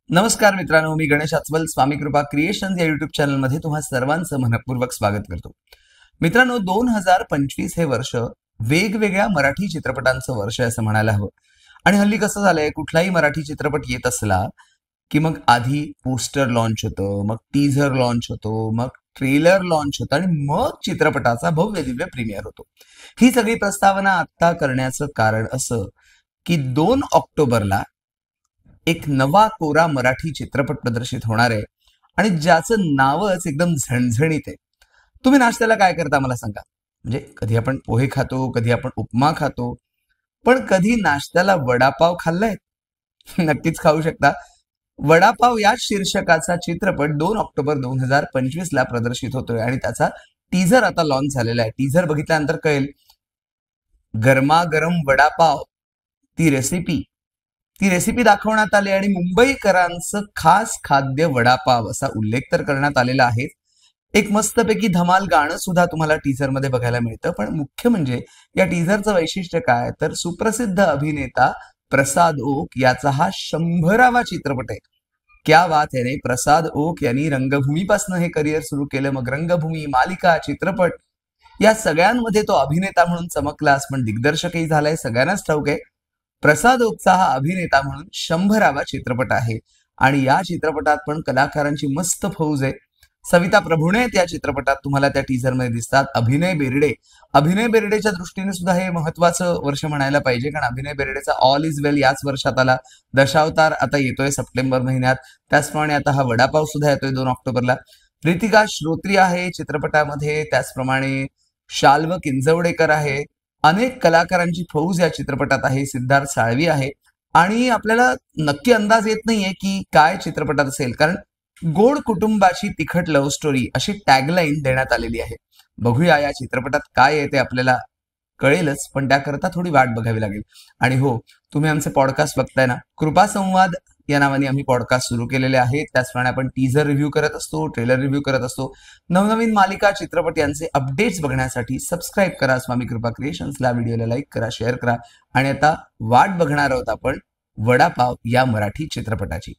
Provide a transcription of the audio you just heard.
नमस्कार मित्रांनो, मी गणेश आचवल स्वामी कृपा क्रिएशन्स या युट्यूब चॅनलमध्ये तुम्हा सर्वांचं मनपूर्वक स्वागत करतो। मित्रांनो, 2025 हे वर्ष वेगवेगळ्या मराठी चित्रपटांचं वर्ष आहे असं म्हणायला हवं। आणि हल्ली कसं झालंय, कुठलाही मराठी चित्रपट येत असला की मग आधी पोस्टर लॉन्च होतं, मग टीझर लॉन्च होतो, मग ट्रेलर लॉन्च होतं आणि मग चित्रपटाचा भव्य दिव्य प्रीमियर होतो। ही सगळी प्रस्तावना आता करण्याचं कारण असं की 2 ऑक्टोबरला एक नवा कोरा मराठी चित्रपट प्रदर्शित होणार आहे आणि ज्याचं नावच एकदम झणझणीत आहे। तुम्ही नाश्त्याला काय करता मला सांगा? म्हणजे कधी आपण पोहे खातो, कधी आपण उपमा खातो, पण कधी नाश्त्याला वडापाव खाल्लाय? नक्कीच खाऊ शकता। वडापाव या शीर्षकाचा चित्रपट 2 ऑक्टोबर 2025 ला प्रदर्शित होतोय आणि त्याचा टीझर आता लॉन्च झालेला आहे। टीझर बघितल्यानंतर कळेल गरमागरम वडापाव ती रेसिपी दाखवण्यात आली आणि मुंबईकरांचं खास खाद्य वडापाव असा उल्लेख तर करण्यात आलेला आहे। एक मस्तपैकी धमाल गाणं सुद्धा तुम्हाला टीझर मध्ये बघायला मिळतं। पण मुख्य म्हणजे या टीझरचं वैशिष्ट्य काय, तर सुप्रसिद्ध अभिनेता प्रसाद ओक याचा हा 100वा चित्रपट आहे। क्या बात है रे। प्रसाद ओक यांनी रंगभूमीपासून हे करिअर सुरू केलं, मग रंगभूमी, मालिका, चित्रपट या सगळ्यांमध्ये तो अभिनेता म्हणून चमकलाच, पण दिग्दर्शकही झालाय। सगळ्यांनाच ठाऊक आहे प्रसाद ओकचा हा अभिनेता म्हणून 100वा चित्रपट आहे आणि या चित्रपटात पण कलाकारांची मस्त फौज आहे। सविता प्रभुणे या चित्रपटात तुम्हाला त्या टीझर मध्ये दिसतात। अभिनय बेर्डेच्या दृष्टीने सुद्धा हे महत्वाचं वर्ष म्हणायला पाहिजे, कारण अभिनय बेर्डेचा ऑल इज वेल याच वर्षात आला, दशावतार आता येतोय सप्टेंबर महिन्यात, त्याचप्रमाणे आता हा वडापाव सुद्धा येतोय 2 ऑक्टोबरला। रितिका श्रोत्री आहे चित्रपटामध्ये, त्याचप्रमाणे शाल्व किंजवडेकर आहे, अनेक कलाकारांची फौज या चित्रपटात आहे। सिद्धार्थ साळवी आहे आणि आपल्याला नक्की अंदाज येत नाहीये की काय चित्रपटात असेल, कारण गोड कुटुंबाची तिखट लव्ह स्टोरी अशी टॅगलाईन देण्यात आलेली आहे। बघूया या चित्रपटात काय आहे ते आपल्याला कळेलच, पण त्याकरता थोडी वाट बघावी लागेल। आणि हो, तुम्ही आमचे पॉडकास्ट बघताय ना, कृपा संवाद या नावाने आम्ही पॉडकास्ट सुरू केलेले आहेत। त्याचप्रमाणे आपण टीझर रिव्ह्यू करत असतो, ट्रेलर रिव्ह्यू करत असतो। नवनवीन मालिका, चित्रपट यांचे अपडेट्स बघण्यासाठी सबस्क्राईब करा स्वामी कृपा क्रिएशन्सला, व्हिडिओला लाईक करा, शेअर करा। आणि आता वाट बघणार आहोत आपण वडापाव या मराठी चित्रपटाची।